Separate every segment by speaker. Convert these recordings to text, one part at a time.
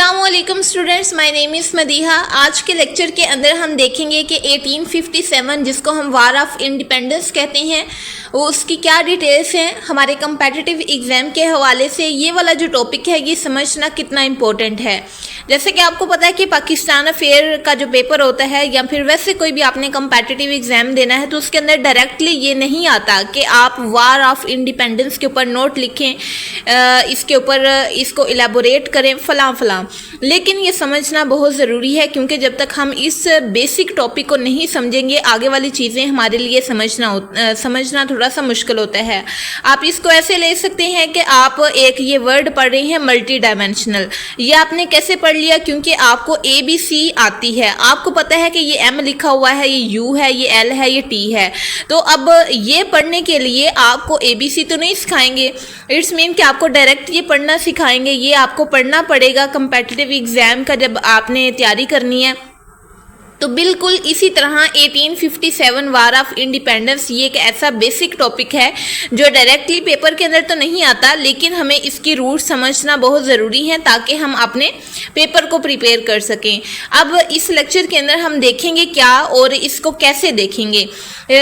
Speaker 1: अस्सलामुअलैकुम students, my name is Madiha. आज के लेक्चर के अंदर हम देखेंगे कि 1857 जिसको हम वार ऑफ इंडिपेंडेंस कहते हैं वो उसकी क्या डिटेल्स हैं। हमारे कम्पेटिटिव एग्ज़ाम के हवाले से ये वाला जो टॉपिक है ये समझना कितना इम्पोर्टेंट है। जैसे कि आपको पता है कि पाकिस्तान अफेयर का जो पेपर होता है या फिर वैसे कोई भी आपने कम्पेटिटिव एग्ज़ाम देना है तो उसके अंदर डायरेक्टली ये नहीं आता कि आप वार ऑफ इंडिपेंडेंस के ऊपर नोट लिखें, इसके ऊपर इसको इलेबोरेट करें फलां फलां। लेकिन ये समझना बहुत ज़रूरी है क्योंकि जब तक हम इस बेसिक टॉपिक को नहीं समझेंगे आगे वाली चीज़ें हमारे लिए समझना थोड़ा सा मुश्किल होता है। आप इसको ऐसे ले सकते हैं कि आप एक ये वर्ड पढ़ रहे हैं मल्टी डायमेंशनल। ये आपने कैसे पढ़ लिया? क्योंकि आपको ABC आती है, आपको पता है कि ये M लिखा हुआ है, ये U है, ये L है, ये T है। तो अब ये पढ़ने के लिए आपको ABC तो नहीं सिखाएंगे, इट्स मीन कि आपको डायरेक्ट ये पढ़ना सिखाएंगे। ये आपको पढ़ना पड़ेगा कम्पेटिटिव एग्ज़ाम का जब आपने तैयारी करनी है। तो बिल्कुल इसी तरह 1857 वार ऑफ इंडिपेंडेंस ये एक ऐसा बेसिक टॉपिक है जो डायरेक्टली पेपर के अंदर तो नहीं आता, लेकिन हमें इसकी रूट समझना बहुत ज़रूरी है ताकि हम अपने पेपर को प्रिपेयर कर सकें। अब इस लेक्चर के अंदर हम देखेंगे क्या और इसको कैसे देखेंगे।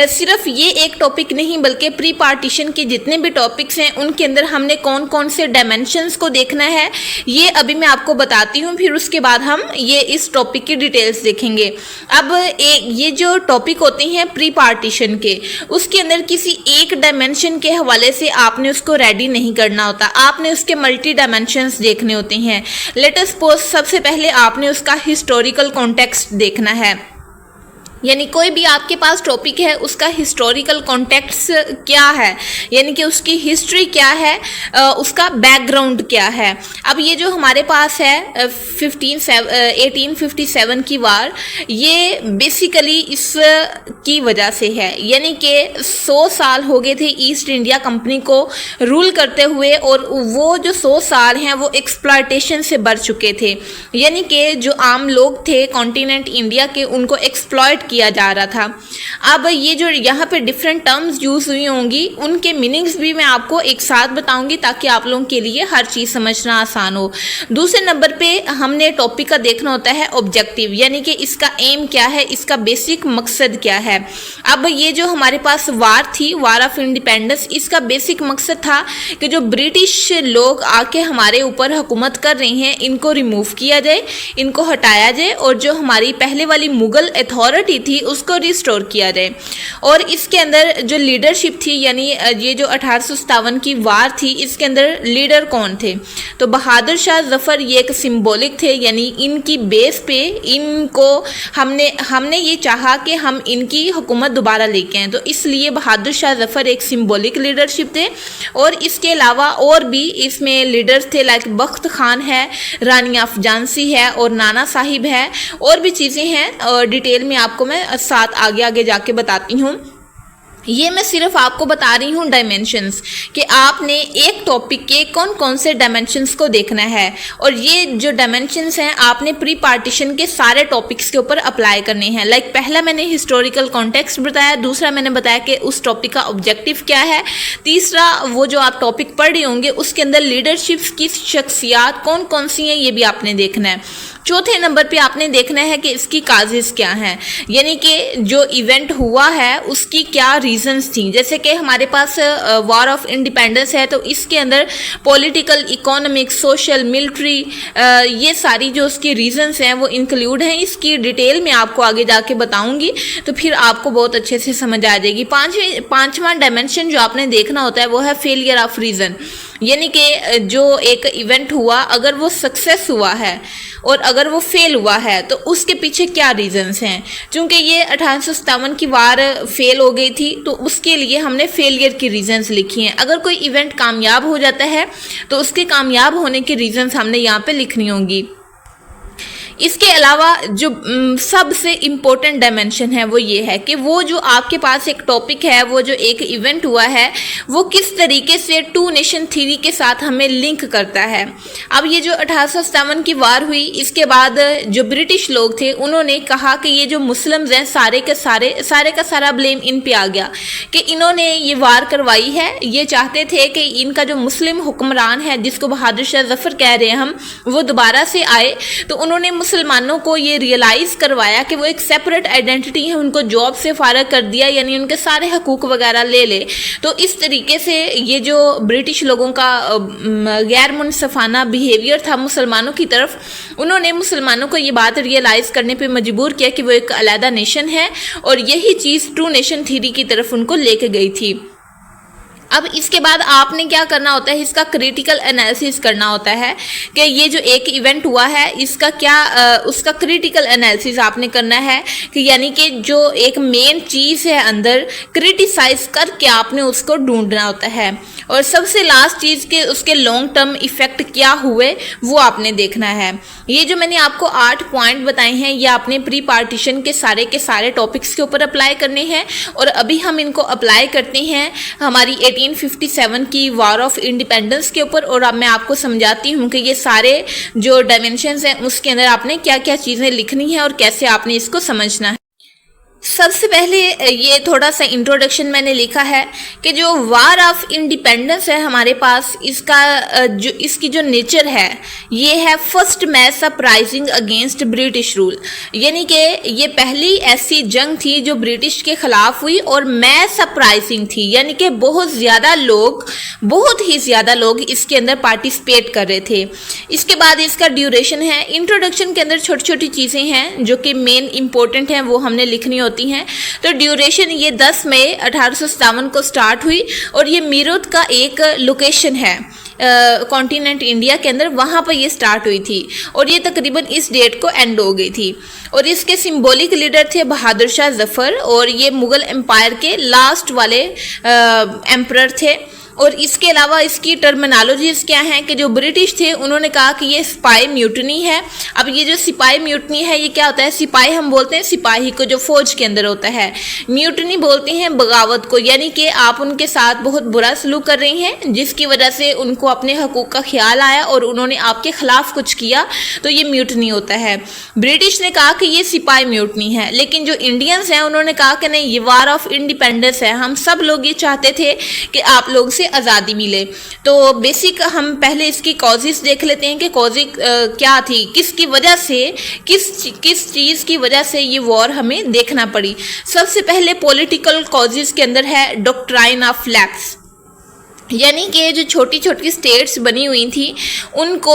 Speaker 1: सिर्फ ये एक टॉपिक नहीं बल्कि प्री पार्टीशन के जितने भी टॉपिक्स हैं उनके अंदर हमने कौन कौन से डायमेंशंस को देखना है ये अभी मैं आपको बताती हूँ, फिर उसके बाद हम ये इस टॉपिक की डिटेल्स देखेंगे। अब ये जो टॉपिक होते हैं प्री पार्टीशन के, उसके अंदर किसी एक डायमेंशन के हवाले से आपने उसको रेडी नहीं करना होता, आपने उसके मल्टी डायमेंशंस देखने होते हैं। लेट अस सपोज सबसे पहले आपने उसका हिस्टोरिकल कॉन्टेक्स्ट देखना है, यानी कोई भी आपके पास टॉपिक है उसका हिस्टोरिकल कॉन्टेक्स्ट क्या है, यानी कि उसकी हिस्ट्री क्या है, उसका बैकग्राउंड क्या है। अब ये जो हमारे पास है 1857 की वार, ये बेसिकली इस की वजह से है, यानी कि 100 साल हो गए थे ईस्ट इंडिया कंपनी को रूल करते हुए और वो जो 100 साल हैं वो एक्सप्लॉयटेशन से भर चुके थे, यानी कि जो आम लोग थे कॉन्टिनेंट इंडिया के उनको एक्सप्लॉयट किया जा रहा था। अब ये जो यहाँ पे डिफरेंट टर्म्स यूज हुई होंगी उनके मीनिंग्स भी मैं आपको एक साथ बताऊंगी ताकि आप लोगों के लिए हर चीज़ समझना आसान हो। दूसरे नंबर पे हमने टॉपिक का देखना होता है ऑब्जेक्टिव, यानी कि इसका एम क्या है, इसका बेसिक मकसद क्या है। अब ये जो हमारे पास वार थी, वार ऑफ इंडिपेंडेंस, इसका बेसिक मकसद था कि जो ब्रिटिश लोग आके हमारे ऊपर हुकूमत कर रहे हैं इनको रिमूव किया जाए, इनको हटाया जाए और जो हमारी पहले वाली मुगल अथॉरिटी थी उसको रिस्टोर किया जाए। और इसके अंदर जो लीडरशिप थी, यानी ये जो 1857 की वार थी इसके अंदर लीडर कौन थे, तो बहादुर शाह जफर ये एक सिंबॉलिक थे, यानी इनकी बेस पे इनको हमने ये चाहा कि हम इनकी हुकूमत दोबारा लेके आएँ, तो इसलिए बहादुर शाह जफर एक सिंबॉलिक लीडरशिप थे। और इसके अलावा और भी इसमें लीडर्स थे लाइक बख्त खान है, रानी अफजानसी है और नाना साहिब है, और भी चीज़ें हैं और डिटेल में आपको मैं साथ आगे जाके बताती हूँ। ये मैं सिर्फ आपको बता रही हूँ डायमेंशंस कि आपने एक टॉपिक के कौन कौन से डायमेंशंस को देखना है, और ये जो डायमेंशंस हैं आपने प्री पार्टीशन के सारे टॉपिक्स के ऊपर अप्लाई करने हैं। लाइक पहला मैंने हिस्टोरिकल कॉन्टेक्स्ट बताया, दूसरा मैंने बताया कि उस टॉपिक का ऑब्जेक्टिव क्या है, तीसरा वो जो आप टॉपिक पढ़ रहे होंगे उसके अंदर लीडरशिप की शख्सियात कौन कौन सी हैं ये भी आपने देखना है। चौथे नंबर पे आपने देखना है कि इसकी काजेस क्या हैं, यानी कि जो इवेंट हुआ है उसकी क्या रीजंस थी। जैसे कि हमारे पास वॉर ऑफ इंडिपेंडेंस है तो इसके अंदर पॉलिटिकल, इकोनॉमिक, सोशल, मिलिट्री, ये सारी जो उसकी रीजंस हैं वो इंक्लूड हैं। इसकी डिटेल में आपको आगे जाके बताऊंगी तो फिर आपको बहुत अच्छे से समझ आ जाएगी। पांचवा डायमेंशन जो आपने देखना होता है वो है फेलियर ऑफ रीजन, यानी कि जो एक इवेंट हुआ अगर वो सक्सेस हुआ है और अगर वो फेल हुआ है तो उसके पीछे क्या रीजंस हैं। चूंकि ये 1857 की वार फेल हो गई थी तो उसके लिए हमने फेलियर की रीजंस लिखी हैं। अगर कोई इवेंट कामयाब हो जाता है तो उसके कामयाब होने की रीजंस हमने यहाँ पे लिखनी होंगी। इसके अलावा जो सबसे इम्पोर्टेंट डायमेंशन है वो ये है कि वो जो आपके पास एक टॉपिक है, वो जो एक इवेंट हुआ है, वो किस तरीके से टू नेशन थ्योरी के साथ हमें लिंक करता है। अब ये जो 1857 की वार हुई, इसके बाद जो ब्रिटिश लोग थे उन्होंने कहा कि ये जो मुस्लिम्स हैं सारे का सारा ब्लेम इन पे आ गया कि इन्होंने ये वार करवाई है। ये चाहते थे कि इनका जो मुस्लिम हुक्मरान है, जिसको बहादुर शाह जफर कह रहे हैं हम, वो दोबारा से आए। तो उन्होंने मुसलमानों को ये रियलाइज़ करवाया कि वो एक सेपरेट आइडेंटिटी है, उनको जॉब से फारग कर दिया, यानी उनके सारे हकूक़ वगैरह ले ले। तो इस तरीके से ये जो ब्रिटिश लोगों का गैर मुनसफाना बिहेवियर था मुसलमानों की तरफ, उन्होंने मुसलमानों को ये बात रियलाइज़ करने पे मजबूर किया कि वो एक अलहदा नेशन है, और यही चीज़ टू नेशन थ्योरी की तरफ उनको लेके गई थी। अब इसके बाद आपने क्या करना होता है, इसका क्रिटिकल एनालिसिस करना होता है कि ये जो एक इवेंट हुआ है इसका क्या उसका क्रिटिकल एनालिसिस आपने करना है कि यानी कि जो एक मेन चीज़ है अंदर, क्रिटिसाइज करके आपने उसको ढूंढना होता है, और सबसे लास्ट चीज़ के उसके लॉन्ग टर्म इफ़ेक्ट क्या हुए वो आपने देखना है। ये जो मैंने आपको 8 पॉइंट बताए हैं, ये आपने प्री पार्टीशन के सारे टॉपिक्स के ऊपर अप्लाई करने हैं, और अभी हम इनको अप्लाई करते हैं हमारी 1857 की वॉर ऑफ इंडिपेंडेंस के ऊपर। और अब मैं आपको समझाती हूँ कि ये सारे जो डायमेंशंस हैं उसके अंदर आपने क्या क्या चीज़ें लिखनी है और कैसे आपने इसको समझना है। सबसे पहले ये थोड़ा सा इंट्रोडक्शन मैंने लिखा है कि जो वार ऑफ इंडिपेंडेंस है हमारे पास, इसकी जो नेचर है ये है first mass uprising against British rule, यानी कि ये पहली ऐसी जंग थी जो ब्रिटिश के खिलाफ हुई और मैस अपराइजिंग थी, यानी कि बहुत ही ज़्यादा लोग इसके अंदर पार्टिसिपेट कर रहे थे। इसके बाद इसका ड्यूरेशन है। इंट्रोडक्शन के अंदर छोटी छोटी चीज़ें हैं जो कि मेन इंपॉर्टेंट हैं, वो हमने लिखनी होती हैं। तो ड्यूरेशन ये 10 मई 1857 को स्टार्ट हुई, और ये मीरत का एक लोकेशन है कॉन्टिनेंट इंडिया के अंदर, वहाँ पर ये स्टार्ट हुई थी, और ये तकरीबन इस डेट को एंड हो गई थी। और इसके सिंबॉलिक लीडर थे बहादुर शाह जफर, और ये मुग़ल एम्पायर के लास्ट वाले एम्परर थे। और इसके अलावा इसकी टर्मिनोलॉजीज़ क्या हैं कि जो ब्रिटिश थे उन्होंने कहा कि ये सिपाही म्यूटनी है। अब ये जो सिपाही म्यूटनी है ये क्या होता है? सिपाही हम बोलते हैं सिपाही को जो फौज के अंदर होता है, म्यूटनी बोलते हैं बगावत को, यानी कि आप उनके साथ बहुत बुरा सलूक कर रही हैं जिसकी वजह से उनको अपने हकूक़ का ख्याल आया और उन्होंने आपके खिलाफ कुछ किया, तो ये म्यूटनी होता है। ब्रिटिश ने कहा कि ये सिपाही म्यूटनी है, लेकिन जो इंडियंस हैं उन्होंने कहा कि नहीं, ये वार ऑफ इंडिपेंडेंस है, हम सब लोग ये चाहते थे कि आप लोग से आज़ादी मिले। तो बेसिक हम पहले इसकी कॉजेस देख लेते हैं कि कॉजेज क्या थी, किसकी वजह से, किस चीज़ की वजह से ये वॉर हमें देखना पड़ी। सबसे पहले पॉलिटिकल कॉजेस के अंदर है डॉक्ट्राइन ऑफ लैप्स, यानी कि जो छोटी छोटी स्टेट्स बनी हुई थी उनको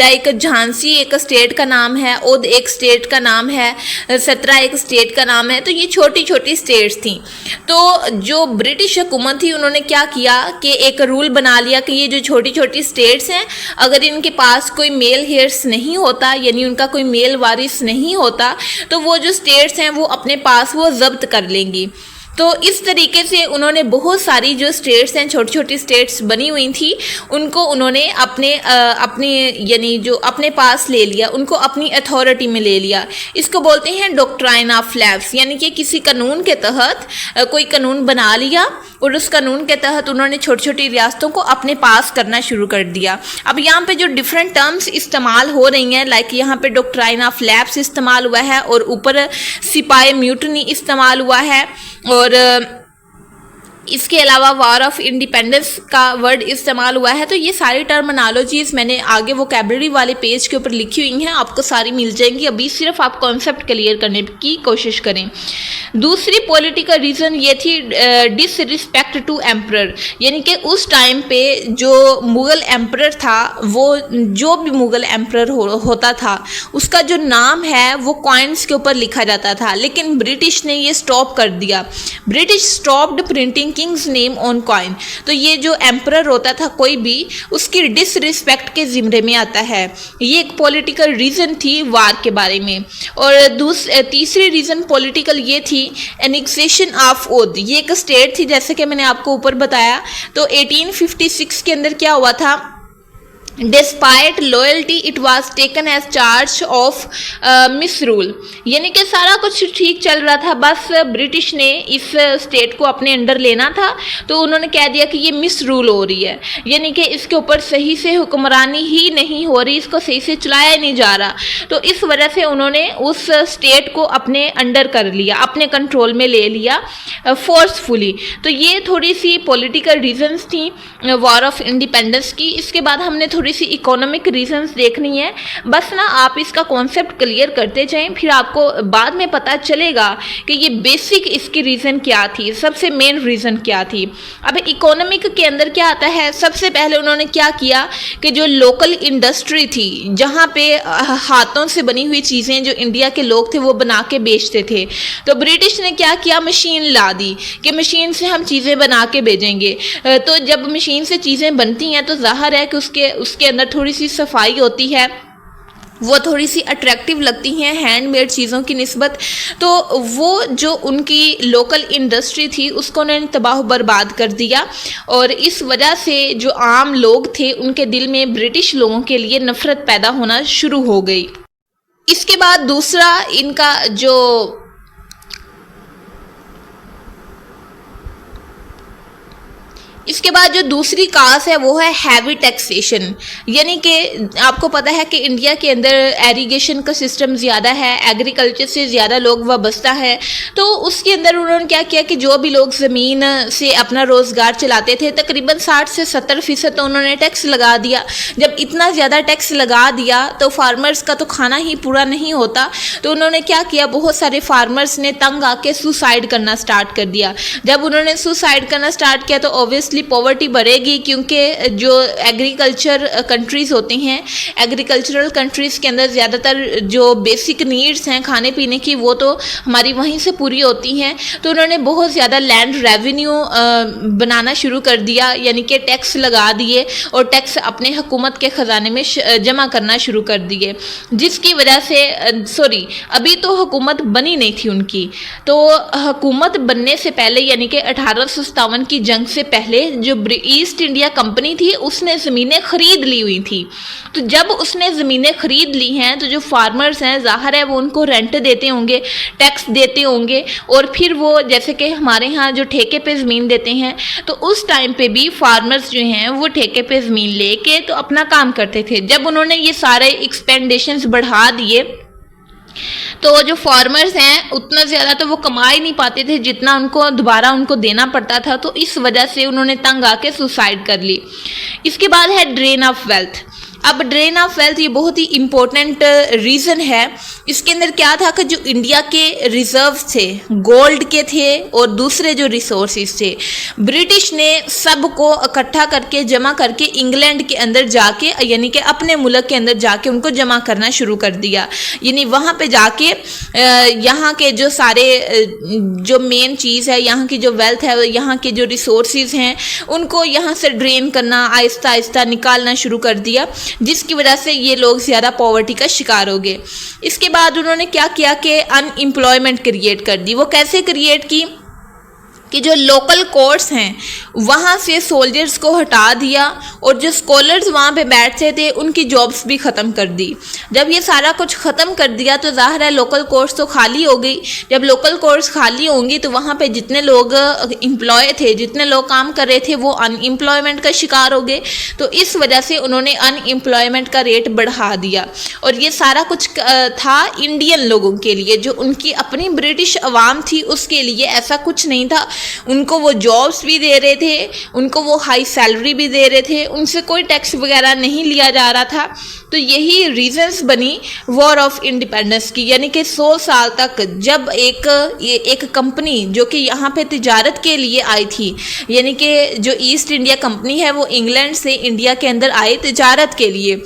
Speaker 1: एक झांसी एक स्टेट का नाम है, ओद एक स्टेट का नाम है, सतरा एक स्टेट का नाम है, तो ये छोटी छोटी स्टेट्स थी। तो जो ब्रिटिश हुकूमत थी उन्होंने क्या किया कि एक रूल बना लिया कि ये जो छोटी छोटी स्टेट्स हैं, अगर इनके पास कोई मेल हेयर्स नहीं होता, यानी उनका कोई मेल वारिस नहीं होता, तो वो जो स्टेट्स हैं वो अपने पास वो जब्त कर लेंगी। तो इस तरीके से उन्होंने बहुत सारी जो स्टेट्स हैं, छोटी छोटी स्टेट्स बनी हुई थी, उनको उन्होंने अपने यानी जो अपने पास ले लिया, उनको अपनी अथॉरिटी में ले लिया। इसको बोलते हैं डॉक्ट्राइन ऑफ लैप्स, यानी कि किसी कानून के तहत कोई कानून बना लिया और उस कानून के तहत उन्होंने छोटी छोटी रियासतों को अपने पास करना शुरू कर दिया। अब यहाँ पे जो डिफरेंट टर्म्स इस्तेमाल हो रही हैं, लाइक यहाँ पे डॉक्ट्राइन ऑफ लैप्स इस्तेमाल हुआ है और ऊपर सिपाही म्यूटनी इस्तेमाल हुआ है, और इसके अलावा वार ऑफ इंडिपेंडेंस का वर्ड इस्तेमाल हुआ है। तो ये सारी टर्मिनोलॉजीज़ मैंने आगे वोकैबुलरी वाले पेज के ऊपर लिखी हुई हैं, आपको सारी मिल जाएंगी। अभी सिर्फ आप कॉन्सेप्ट क्लियर करने की कोशिश करें। दूसरी पॉलिटिकल रीज़न ये थी डिसरिस्पेक्ट टू एम्परर, यानी कि उस टाइम पे जो मुग़ल एम्परर था, वो जो भी मुग़ल एम्परर होता था उसका जो नाम है वो कॉइन्स के ऊपर लिखा जाता था, लेकिन ब्रिटिश ने ये स्टॉप कर दिया। British stopped printing Kings name on coin. तो ये जो एम्परर होता था कोई भी, उसकी डिसरिस्पेक्ट के ज़िम्मे में आता है। ये एक पॉलिटिकल रीज़न थी वार के बारे में। और तीसरी रीज़न पॉलिटिकल ये थी एनेक्सेशन ऑफ ओद। ये एक स्टेट थी जैसे कि मैंने आपको ऊपर बताया। तो 1856 के अंदर क्या हुआ था despite loyalty it was taken as charge of misrule. यानी कि सारा कुछ ठीक चल रहा था, बस ब्रिटिश ने इस स्टेट को अपने अंडर लेना था, तो उन्होंने कह दिया कि ये मिस रूल हो रही है, यानी कि इसके ऊपर सही से हुक्मरानी ही नहीं हो रही, इसको सही से चलाया नहीं जा रहा। तो इस वजह से उन्होंने उस स्टेट को अपने अंडर कर लिया, अपने कंट्रोल में ले लिया फोर्सफुली। तो ये थोड़ी सी पॉलिटिकल रीजंस थी वॉर ऑफ इंडिपेंडेंस की। इसके बाद हमने थोड़ी सी इकोनॉमिक रीजंस देखनी है। बस ना आप इसका कॉन्सेप्ट क्लियर करते जाएं, फिर आपको बाद में पता चलेगा कि ये बेसिक इसकी रीज़न क्या थी, सबसे मेन रीज़न क्या थी। अब इकोनॉमिक के अंदर क्या आता है, सबसे पहले उन्होंने क्या किया कि जो लोकल इंडस्ट्री थी, जहाँ पे हाथों से बनी हुई चीज़ें जो इंडिया के लोग थे वो बना के बेचते थे, तो ब्रिटिश ने क्या किया, मशीन ला दी कि मशीन से हम चीज़ें बना के भेजेंगे। तो जब मशीन से चीज़ें बनती हैं तो जाहिर है कि उसके अंदर थोड़ी सी सफाई होती है, वो थोड़ी सी अट्रैक्टिव लगती हैं हैंडमेड चीज़ों की निस्बत। तो वो जो उनकी लोकल इंडस्ट्री थी उसको उन्होंने तबाह बर्बाद कर दिया, और इस वजह से जो आम लोग थे उनके दिल में ब्रिटिश लोगों के लिए नफ़रत पैदा होना शुरू हो गई। इसके बाद दूसरा इनका जो इसके बाद जो दूसरी काज है वो है हैवी टैक्सेशन। यानी कि आपको पता है कि इंडिया के अंदर एरीगेशन का सिस्टम ज़्यादा है, एग्रीकल्चर से ज़्यादा लोग वाबस्ता है। तो उसके अंदर उन्होंने क्या किया कि जो भी लोग ज़मीन से अपना रोज़गार चलाते थे तकरीबन 60 से 70% तो उन्होंने टैक्स लगा दिया। जब इतना ज़्यादा टैक्स लगा दिया तो फार्मर्स का तो खाना ही पूरा नहीं होता। तो उन्होंने क्या किया, बहुत सारे फार्मर्स ने तंग आके सुसाइड करना स्टार्ट कर दिया। जब उन्होंने सुसाइड करना स्टार्ट किया तो ऑब्वियसली पॉवर्टी बढ़ेगी, क्योंकि जो एग्रीकल्चर कंट्रीज़ होती हैं, एग्रीकल्चरल कंट्रीज़ के अंदर ज़्यादातर जो बेसिक नीड्स हैं खाने पीने की वो तो हमारी वहीं से पूरी होती हैं। तो उन्होंने बहुत ज़्यादा लैंड रेवेन्यू बनाना शुरू कर दिया, यानी कि टैक्स लगा दिए और टैक्स अपने हुकूमत के ख़जाने में जमा करना शुरू कर दिए, जिसकी वजह से अभी तो हुकूमत बनी नहीं थी उनकी। तो हुकूमत बनने से पहले यानी कि 1857 की जंग से पहले जो ईस्ट इंडिया कंपनी थी उसने ज़मीनें खरीद ली हुई थी। तो जब उसने ज़मीनें खरीद ली हैं तो जो फार्मर्स हैं ज़ाहिर है वो उनको रेंट देते होंगे, टैक्स देते होंगे, और फिर वो जैसे कि हमारे यहाँ जो ठेके पे ज़मीन देते हैं, तो उस टाइम पे भी फार्मर्स जो हैं वो ठेके पे ज़मीन लेके तो अपना काम करते थे। जब उन्होंने ये सारे एक्सपेंडेशंस बढ़ा दिए तो जो फार्मर्स हैं उतना ज़्यादा तो वो कमा ही नहीं पाते थे जितना उनको दोबारा उनको देना पड़ता था। तो इस वजह से उन्होंने तंग आके सुसाइड कर ली। इसके बाद है ड्रेन ऑफ वेल्थ। अब ड्रेन ऑफ वेल्थ ये बहुत ही इम्पोर्टेंट रीज़न है। इसके अंदर क्या था कि जो इंडिया के रिजर्व थे, गोल्ड के थे और दूसरे जो रिसोर्सेज थे, ब्रिटिश ने सबको इकट्ठा करके जमा करके इंग्लैंड के अंदर जाके यानी कि अपने मुल्क के अंदर जाके उनको जमा करना शुरू कर दिया। यानी वहाँ पे जाके यहाँ के जो सारे जो मेन चीज़ है, यहाँ की जो वेल्थ है, यहाँ के जो रिसोर्सेज हैं उनको यहाँ से ड्रेन करना, आहिस्ता आहिस्ता निकालना शुरू कर दिया, जिसकी वजह से ये लोग ज़्यादा पॉवर्टी का शिकार हो गए। इसके बाद उन्होंने क्या किया कि अनएम्प्लॉयमेंट क्रिएट कर दी। वो कैसे क्रिएट की कि जो लोकल कोर्ट्स हैं वहाँ से सोल्जर्स को हटा दिया और जो स्कॉलर्स वहाँ पे बैठते थे उनकी जॉब्स भी ख़त्म कर दी। जब ये सारा कुछ ख़त्म कर दिया तो ज़ाहिर है लोकल कोर्ट्स तो खाली हो गई। जब लोकल कोर्ट्स खाली होंगी तो वहाँ पे जितने लोग एम्प्लॉय थे, जितने लोग काम कर रहे थे, वो अनएम्प्लॉयमेंट का शिकार हो गए। तो इस वजह से उन्होंने अनएम्प्लॉयमेंट का रेट बढ़ा दिया। और ये सारा कुछ था इंडियन लोगों के लिए, जो उनकी अपनी ब्रिटिश अवाम थी उसके लिए ऐसा कुछ नहीं था। उनको वो जॉब्स भी दे रहे थे, उनको वो हाई सैलरी भी दे रहे थे, उनसे कोई टैक्स वगैरह नहीं लिया जा रहा था। तो यही रीजंस बनी वॉर ऑफ इंडिपेंडेंस की। यानी कि 100 साल तक जब एक कंपनी जो कि यहाँ पे तिजारत के लिए आई थी, यानी कि जो ईस्ट इंडिया कंपनी है वो इंग्लैंड से इंडिया के अंदर आई तिजारत के लिए,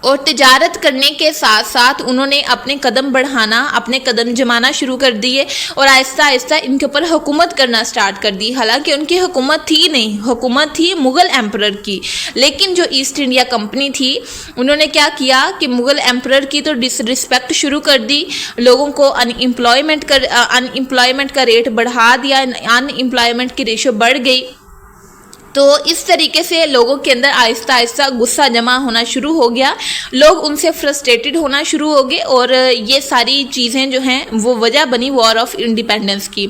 Speaker 1: और तिजारत करने के साथ साथ उन्होंने अपने कदम बढ़ाना, अपने कदम जमाना शुरू कर दिए और आहिस्ता आहिस्ता इनके ऊपर हुकूमत करना स्टार्ट कर दी। हालांकि उनकी हुकूमत थी नहीं, हुकूमत थी मुग़ल एम्परर की। लेकिन जो ईस्ट इंडिया कंपनी थी उन्होंने क्या किया कि मुग़ल एम्परर की तो डिसरिस्पेक्ट शुरू कर दी, लोगों को अनएम्प्लॉयमेंट का रेट बढ़ा दिया, अनएम्प्लॉयमेंट की रेशो बढ़ गई। तो इस तरीके से लोगों के अंदर आहिस्ता आहिस्ता गुस्सा जमा होना शुरू हो गया, लोग उनसे फ्रस्ट्रेटेड होना शुरू हो गए और ये सारी चीज़ें जो हैं वो वजह बनी वॉर ऑफ इंडिपेंडेंस की।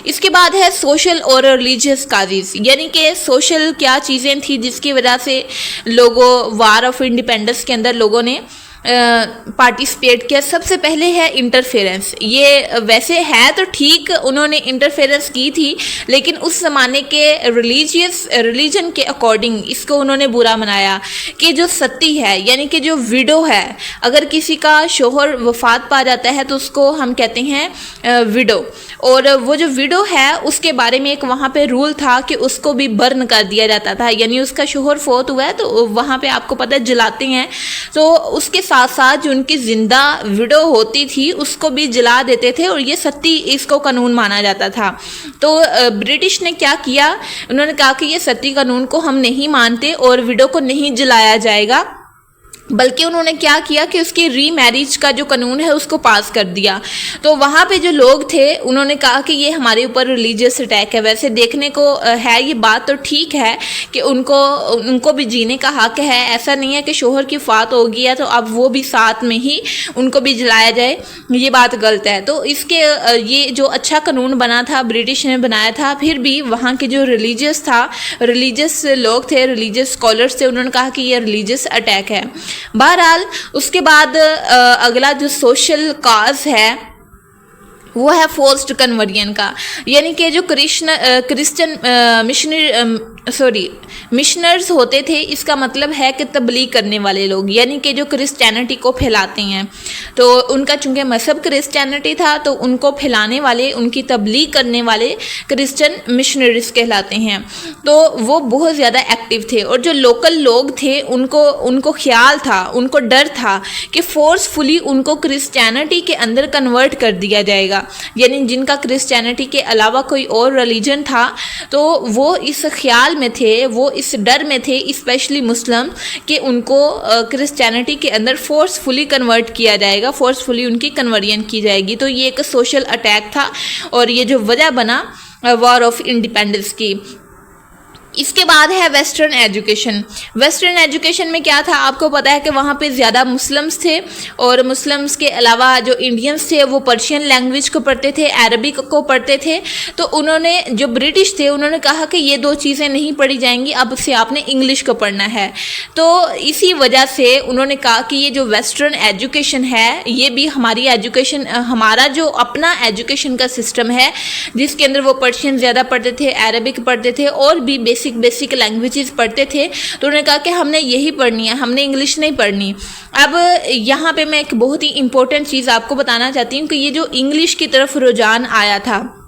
Speaker 1: इसके बाद है सोशल और रिलीजियस काजेज़, यानी कि सोशल क्या चीज़ें थी जिसकी वजह से लोगों वॉर ऑफ इंडिपेंडेंस के अंदर लोगों ने पार्टिसिपेट किया। सबसे पहले है इंटरफेरेंस। ये वैसे है तो ठीक, उन्होंने इंटरफेरेंस की थी, लेकिन उस ज़माने के रिलीजन के अकॉर्डिंग इसको उन्होंने बुरा मनाया कि जो सती है यानी कि जो विडो है, अगर किसी का शोहर वफात पा जाता है तो उसको हम कहते हैं विडो, और वो जो विडो है उसके बारे में एक वहाँ पे रूल था कि उसको भी बर्न कर दिया जाता था, यानी उसका शोहर फोत हुआ है तो वहाँ पे आपको पता है जलाते हैं, तो उसके साथ साथ जो उनकी जिंदा विडो होती थी उसको भी जला देते थे, और ये सती इसको कानून माना जाता था। तो ब्रिटिश ने क्या किया, उन्होंने कहा कि ये सती कानून को हम नहीं मानते और विडो को नहीं जलाया जाएगा, बल्कि उन्होंने क्या किया कि उसकी रीमैरिज का जो कानून है उसको पास कर दिया। तो वहाँ पे जो लोग थे उन्होंने कहा कि ये हमारे ऊपर रिलीजियस अटैक है। वैसे देखने को है ये बात तो ठीक है कि उनको भी जीने का हक है, ऐसा नहीं है कि शोहर की फात हो गई है तो अब वो भी साथ में ही उनको भी जलाया जाए, ये बात गलत है। तो इसके ये जो अच्छा कानून बना था ब्रिटिश ने बनाया था, फिर भी वहाँ के जो रिलीजियस लोग थे, रिलीजियस स्कॉलर्स थे, उन्होंने कहा कि ये रिलीजियस अटैक है। बहरहाल उसके बाद अगला जो सोशल काज है वो है फोर्स्ड कन्वर्जन का, यानी कि जो क्रिश्चियन मिशनर्स होते थे, इसका मतलब है कि तबलीग करने वाले लोग, यानी कि जो क्रिश्चियनिटी को फैलाते हैं। तो उनका चूंकि मजहब क्रिश्चियनिटी था तो उनको फैलाने वाले, उनकी तबलीग करने वाले क्रिश्चियन मिशनरीज कहलाते हैं। तो वो बहुत ज़्यादा एक्टिव थे, और जो लोकल लोग थे उनको ख्याल था, उनको डर था कि फोर्सफुली उनको क्रिश्चियनिटी के अंदर कन्वर्ट कर दिया जाएगा, यानी जिनका क्रिश्चियनिटी के अलावा कोई और रिलीजन था तो वो इस ख्याल में थे, वो इस डर में थे, स्पेशली मुस्लिम, कि उनको क्रिश्चियनिटी के अंदर फोर्सफुली कन्वर्ट किया जाएगा, फोर्सफुली उनकी कन्वर्जन की जाएगी। तो ये एक सोशल अटैक था और ये जो वजह बना वॉर ऑफ इंडिपेंडेंस की। इसके बाद है वेस्टर्न एजुकेशन। वेस्टर्न एजुकेशन में क्या था, आपको पता है कि वहाँ पे ज़्यादा मुस्लिम्स थे, और मुस्लिम्स के अलावा जो इंडियंस थे वो पर्शियन लैंग्वेज को पढ़ते थे, अरबिक को पढ़ते थे। तो उन्होंने, जो ब्रिटिश थे, उन्होंने कहा कि ये दो चीज़ें नहीं पढ़ी जाएंगी, अब से आपने इंग्लिश को पढ़ना है। तो इसी वजह से उन्होंने कहा कि ये जो वेस्टर्न एजुकेशन है ये भी हमारी एजुकेशन, हमारा जो अपना एजुकेशन का सिस्टम है जिसके अंदर वो पर्शियन ज़्यादा पढ़ते थे, अरबिक पढ़ते थे और भी बेसिक लैंग्वेजेस पढ़ते थे, तो उन्होंने कहा कि हमने यही पढ़नी है, हमने इंग्लिश नहीं पढ़नी। अब यहाँ पे मैं एक बहुत ही इंपॉर्टेंट चीज़ आपको बताना चाहती हूँ कि ये जो इंग्लिश की तरफ रुझान आया था,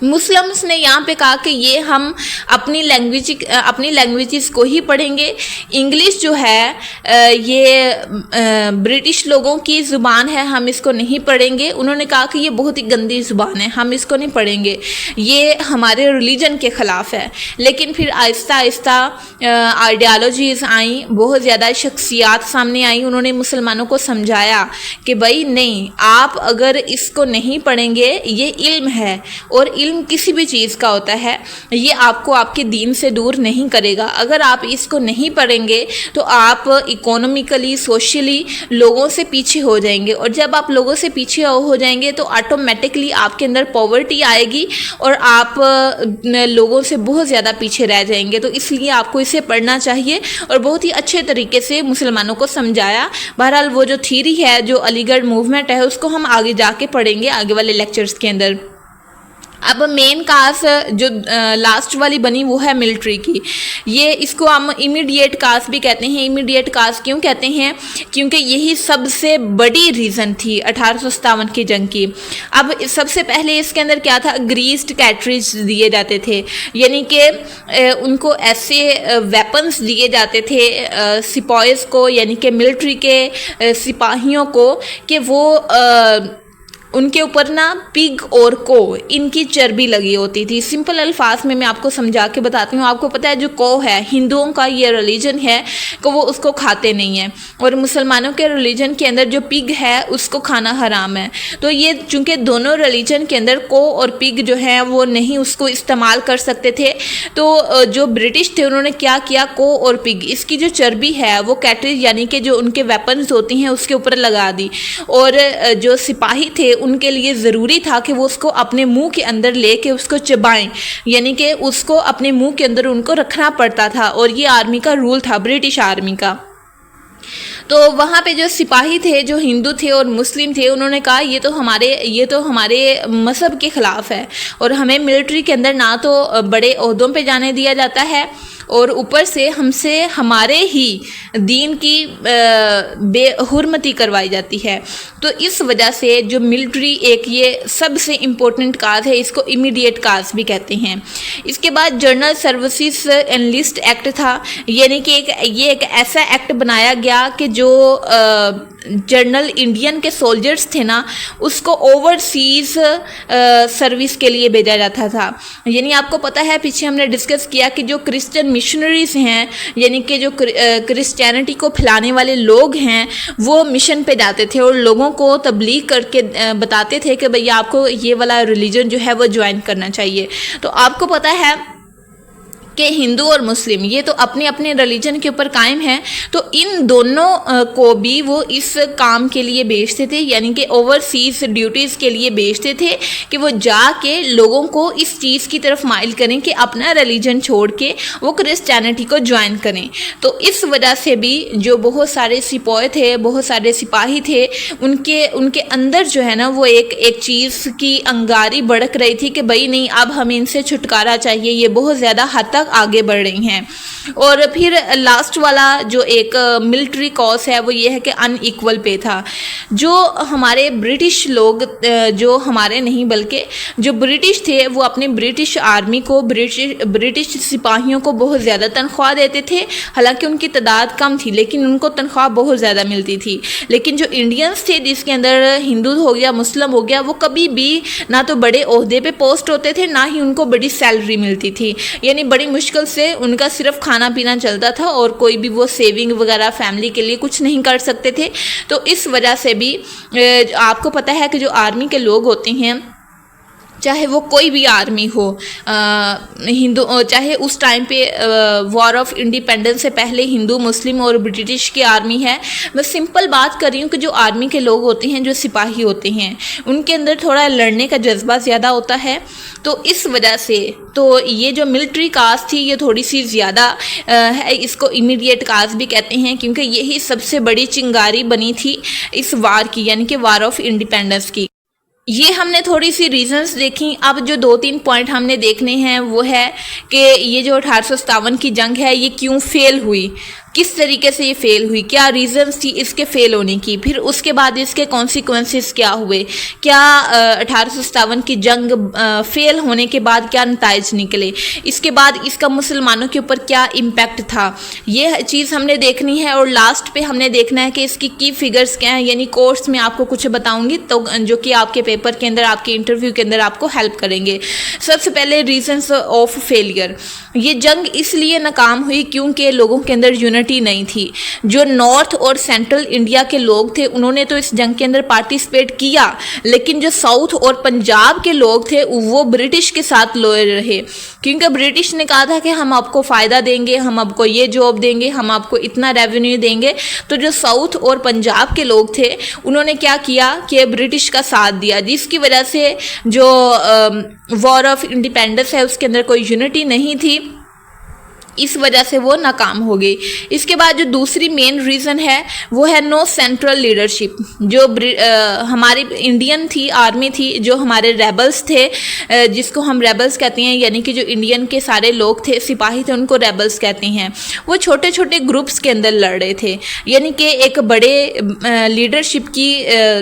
Speaker 1: मुस्लिम्स ने यहाँ पे कहा कि ये हम अपनी लैंग्वेजेस को ही पढ़ेंगे, इंग्लिश जो है ये ब्रिटिश लोगों की ज़ुबान है, हम इसको नहीं पढ़ेंगे। उन्होंने कहा कि ये बहुत ही गंदी ज़ुबान है, हम इसको नहीं पढ़ेंगे, ये हमारे रिलीजन के ख़िलाफ़ है। लेकिन फिर आहिस्ता आहिस्ता आइडियालॉजीज़ आई, बहुत ज़्यादा शख्सियात सामने आई, उन्होंने मुसलमानों को समझाया कि भाई नहीं, आप अगर इसको नहीं पढ़ेंगे, ये इल्म है, और इल्म किसी भी चीज़ का होता है, ये आपको आपके दीन से दूर नहीं करेगा। अगर आप इसको नहीं पढ़ेंगे तो आप इकोनॉमिकली, सोशली लोगों से पीछे हो जाएंगे, और जब आप लोगों से पीछे हो जाएंगे तो ऑटोमेटिकली आपके अंदर पॉवर्टी आएगी और आप लोगों से बहुत ज़्यादा पीछे रह जाएंगे। तो इसलिए आपको इसे पढ़ना चाहिए, और बहुत ही अच्छे तरीके से मुसलमानों को समझाया। बहरहाल वो जो थ्योरी है, जो अलीगढ़ मूवमेंट है, उसको हम आगे जाके पढ़ेंगे आगे वाले लेक्चर्स के अंदर। अब मेन कास्ट जो लास्ट वाली बनी वो है मिलिट्री की। ये इसको हम इमीडिएट कास्ट भी कहते हैं। इमीडिएट कास्ट क्यों कहते हैं? क्योंकि यही सबसे बड़ी रीज़न थी 1857 की जंग की। अब सबसे पहले इसके अंदर क्या था, ग्रीस्ड कैटरिज दिए जाते थे, यानी कि उनको ऐसे वेपन्स दिए जाते थे सिपाहीज़ को, यानी कि मिलिट्री के सिपाहियों को, कि वो उनके ऊपर ना पिग और को इनकी चर्बी लगी होती थी। सिंपल अल्फाज में मैं आपको समझा के बताती हूँ। आपको पता है जो को है हिंदुओं का ये रिलीजन है कि वो उसको खाते नहीं है, और मुसलमानों के रिलीजन के अंदर जो पिग है उसको खाना हराम है। तो ये चूँकि दोनों रिलीजन के अंदर को और पिग जो है वो नहीं उसको इस्तेमाल कर सकते थे, तो जो ब्रिटिश थे उन्होंने क्या किया, को और पिग इसकी जो चर्बी है वो कैटरेज यानी कि जो उनके वेपन्स होती हैं उसके ऊपर लगा दी। और जो सिपाही थे उनके लिए ज़रूरी था कि वो उसको अपने मुंह के अंदर लेके उसको चबाएं, यानी कि उसको अपने मुंह के अंदर उनको रखना पड़ता था। और ये आर्मी का रूल था, ब्रिटिश आर्मी का। तो वहाँ पे जो सिपाही थे जो हिंदू थे और मुस्लिम थे उन्होंने कहा ये तो हमारे मज़हब के ख़िलाफ़ है, और हमें मिलिट्री के अंदर ना तो बड़े ओहदों पे जाने दिया जाता है, और ऊपर से हमसे हमारे ही दीन की बेहुरमती करवाई जाती है। तो इस वजह से जो मिलिट्री एक ये सबसे इम्पोर्टेंट काज है, इसको इमीडिएट काज भी कहते हैं। इसके बाद जनरल सर्विसेज एनलिस्ट एक्ट था, यानी कि ये एक ऐसा एक्ट बनाया गया कि जो जनरल इंडियन के सोल्जर्स थे ना उसको ओवरसीज सर्विस के लिए भेजा जाता था। यानी आपको पता है पीछे हमने डिस्कस किया कि जो क्रिश्चियन मिशनरीज हैं, यानी कि जो क्रिश्चियनिटी को फैलाने वाले लोग हैं, वो मिशन पे जाते थे और लोगों को तबलीग करके बताते थे कि भैया आपको ये वाला रिलीजन जो है वो ज्वाइन करना चाहिए। तो आपको पता है कि हिंदू और मुस्लिम ये तो अपने अपने रिलीजन के ऊपर कायम है, तो इन दोनों को भी वो इस काम के लिए भेजते थे, यानी कि ओवरसीज ड्यूटीज़ के लिए भेजते थे कि वो जाके लोगों को इस चीज़ की तरफ माइल करें कि अपना रिलीजन छोड़ के वो क्रिश्चियनिटी को ज्वाइन करें। तो इस वजह से भी जो बहुत सारे सिपाही थे, बहुत सारे सिपाही थे, उनके अंदर जो है ना वो एक चीज़ की अंगारी भड़क रही थी कि भाई नहीं अब हमें इनसे छुटकारा चाहिए, ये बहुत ज़्यादा हद तक आगे बढ़ रही हैं। और फिर लास्ट वाला जो एक मिलिट्री कॉज है वो ये है कि अनइक्वल पे था। जो हमारे ब्रिटिश लोग, जो हमारे नहीं बल्कि जो ब्रिटिश थे, वो अपने ब्रिटिश आर्मी को, ब्रिटिश सिपाहियों को बहुत ज़्यादा तनख्वाह देते थे। हालांकि उनकी तादाद कम थी लेकिन उनको तनख्वाह बहुत ज़्यादा मिलती थी। लेकिन जो इंडियंस थे जिसके अंदर हिंदू हो गया, मुस्लिम हो गया, वो कभी भी ना तो बड़े ओहदे पे पोस्ट होते थे, ना ही उनको बड़ी सैलरी मिलती थी। यानी बड़ी मुश्किल से उनका सिर्फ खाना पीना चलता था और कोई भी वो सेविंग वगैरह फैमिली के लिए कुछ नहीं कर सकते थे। तो इस वजह से भी आपको पता है कि जो आर्मी के लोग होते हैं, चाहे वो कोई भी आर्मी हो, हिंदू, चाहे उस टाइम पे वॉर ऑफ इंडिपेंडेंस से पहले हिंदू, मुस्लिम और ब्रिटिश की आर्मी है, मैं सिंपल बात कर रही हूँ कि जो आर्मी के लोग होते हैं, जो सिपाही होते हैं, उनके अंदर थोड़ा लड़ने का जज्बा ज़्यादा होता है। तो इस वजह से तो ये जो मिलिट्री कास्ट थी ये थोड़ी सी ज़्यादा है, इसको इमीडिएट कास्ट भी कहते हैं क्योंकि यही सबसे बड़ी चिंगारी बनी थी इस वार की, यानी कि वार ऑफ इंडिपेंडेंस की। ये हमने थोड़ी सी रीजंस देखी। अब जो 2-3 पॉइंट हमने देखने हैं वो है कि ये जो 1857 की जंग है ये क्यों फेल हुई, किस तरीके से ये फेल हुई, क्या रीजंस थी इसके फेल होने की, फिर उसके बाद इसके कॉन्सिक्वेंसेस क्या हुए, क्या 1857 की जंग फेल होने के बाद क्या नताइज निकले, इसके बाद इसका मुसलमानों के ऊपर क्या इम्पैक्ट था, ये चीज़ हमने देखनी है। और लास्ट पे हमने देखना है कि इसकी की फिगर्स क्या हैं, यानी कोर्स में आपको कुछ बताऊंगी तो जो कि आपके पेपर के अंदर, आपके इंटरव्यू के अंदर आपको हेल्प करेंगे। सबसे पहले रीजंस ऑफ फेलियर, ये जंग इसलिए नाकाम हुई क्योंकि लोगों के अंदर यूनिटी नहीं थी। जो नॉर्थ और सेंट्रल इंडिया के लोग थे उन्होंने तो इस जंग के अंदर पार्टिसिपेट किया, लेकिन जो साउथ और पंजाब के लोग थे वो ब्रिटिश के साथ लॉयल रहे, क्योंकि ब्रिटिश ने कहा था कि हम आपको फ़ायदा देंगे, हम आपको ये जॉब देंगे, हम आपको इतना रेवेन्यू देंगे। तो जो साउथ और पंजाब के लोग थे उन्होंने क्या किया कि ब्रिटिश का साथ दिया, जिसकी वजह से जो वॉर ऑफ इंडिपेंडेंस है उसके अंदर कोई यूनिटी नहीं थी, इस वजह से वो नाकाम हो गई। इसके बाद जो दूसरी मेन रीज़न है वो है नो सेंट्रल लीडरशिप। जो हमारी इंडियन थी आर्मी थी, जो हमारे रेबल्स थे, जिसको हम रेबल्स कहते हैं, यानी कि जो इंडियन के सारे लोग थे, सिपाही थे, उनको रेबल्स कहते हैं, वो छोटे छोटे ग्रुप्स के अंदर लड़ रहे थे, यानी कि एक बड़े लीडरशिप की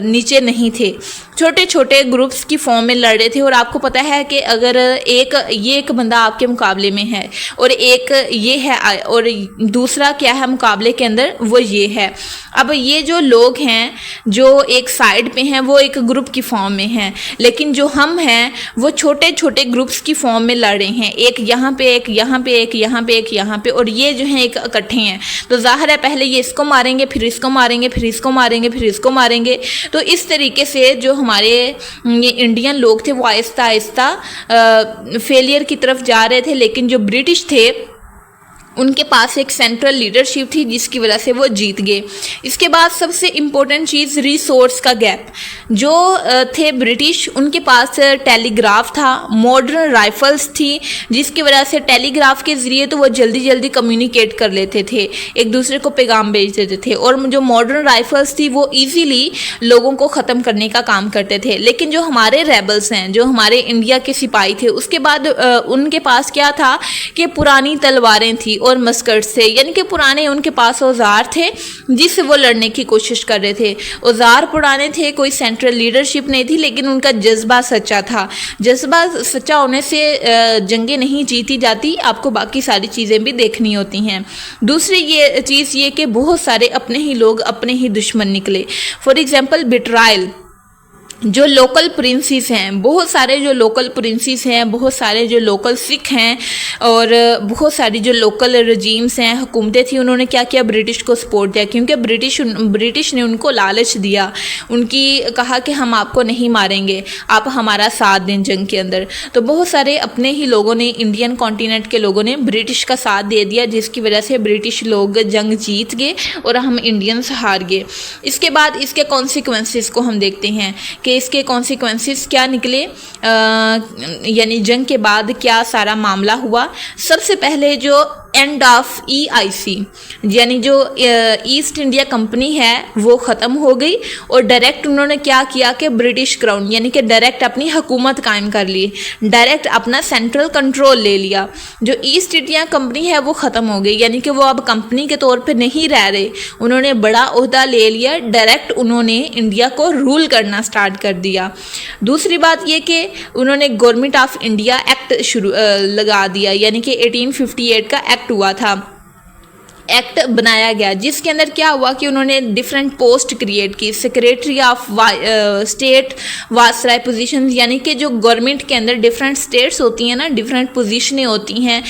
Speaker 1: नीचे नहीं थे, छोटे छोटे ग्रुप्स की फॉर्म में लड़ रहे थे। और आपको पता है कि अगर एक बंदा आपके मुकाबले में है और एक ये है और दूसरा क्या है मुकाबले के अंदर, वो ये है। अब ये जो लोग हैं जो एक साइड पे हैं वो एक ग्रुप की फॉर्म में हैं, लेकिन जो हम हैं वो छोटे छोटे ग्रुप्स की फॉर्म में लड़ रहे हैं, एक यहाँ पे, एक यहाँ पे, एक यहाँ पे, एक यहाँ पे, और ये जो है एक इकट्ठे हैं। तो जाहिर है पहले ये इसको मारेंगे, फिर इसको मारेंगे, फिर इसको मारेंगे, फिर इसको मारेंगे। तो इस तरीके से जो हमारे ये इंडियन लोग थे वो आहिस्ता आहिस्ता फेलियर की तरफ जा रहे थे, लेकिन जो ब्रिटिश थे उनके पास एक सेंट्रल लीडरशिप थी जिसकी वजह से वो जीत गए। इसके बाद सबसे इम्पोर्टेंट चीज़ रिसोर्स का गैप। जो थे ब्रिटिश, उनके पास टेलीग्राफ था, मॉडर्न राइफल्स थी, जिसकी वजह से टेलीग्राफ के ज़रिए तो वो जल्दी जल्दी कम्युनिकेट कर लेते थे, एक दूसरे को पैगाम भेज देते थे, और जो मॉडर्न राइफल्स थी वो ईजीली लोगों को ख़त्म करने का काम करते थे। लेकिन जो हमारे रेबल्स हैं, जो हमारे इंडिया के सिपाही थे, उसके बाद उनके पास क्या था कि पुरानी तलवारें थी और मस्कट से, यानी कि पुराने उनके पास औजार थे जिससे वो लड़ने की कोशिश कर रहे थे। औजार पुराने थे, कोई सेंट्रल लीडरशिप नहीं थी, लेकिन उनका जज्बा सच्चा था। जज्बा सच्चा होने से जंगें नहीं जीती जाती, आपको बाकी सारी चीज़ें भी देखनी होती हैं। दूसरी ये चीज़ ये कि बहुत सारे अपने ही लोग अपने ही दुश्मन निकले। फॉर एग्जाम्पल बिट्रायल, जो लोकल प्रिंसेस हैं, बहुत सारे जो लोकल प्रिंसेस हैं, बहुत सारे जो लोकल सिख हैं, और बहुत सारी जो लोकल रजीम्स हैं, हुकूमतें थी, उन्होंने क्या किया, ब्रिटिश को सपोर्ट दिया, क्योंकि ब्रिटिश ने उनको लालच दिया, उनकी कहा कि हम आपको नहीं मारेंगे, आप हमारा साथ दें जंग के अंदर। तो बहुत सारे अपने ही लोगों ने, इंडियन कॉन्टिनेंट के लोगों ने ब्रिटिश का साथ दे दिया, जिसकी वजह से ब्रिटिश लोग जंग जीत गए और हम इंडियंस हार गए। इसके बाद इसके कॉन्सिक्वेंसेस को हम देखते हैं कि इसके कॉन्सिक्वेंसेस क्या निकले, यानी जंग के बाद क्या सारा मामला हुआ। सबसे पहले जो एंड ऑफ EIC, यानी जो ईस्ट इंडिया कंपनी है वो ख़त्म हो गई, और डायरेक्ट उन्होंने क्या किया कि ब्रिटिश क्राउन, यानी कि डायरेक्ट अपनी हुकूमत कायम कर ली, डायरेक्ट अपना सेंट्रल कंट्रोल ले लिया। जो ईस्ट इंडिया कंपनी है वो ख़त्म हो गई, यानी कि वो अब कंपनी के तौर पे नहीं रह रहे, उन्होंने बड़ा ओहदा ले लिया, डायरेक्ट उन्होंने इंडिया को रूल करना स्टार्ट कर दिया। दूसरी बात ये कि उन्होंने गवर्नमेंट ऑफ इंडिया एक्ट शुरू लगा दिया, यानी कि 1858 का एक्ट हुआ था, एक्ट बनाया गया, जिसके अंदर क्या हुआ कि उन्होंने डिफरेंट पोस्ट क्रिएट की, secretary of state viceroy positions, यानी कि जो गवर्नमेंट के अंदर डिफरेंट स्टेट्स होती हैं ना, डिफरेंट पोजीशनें होती हैं,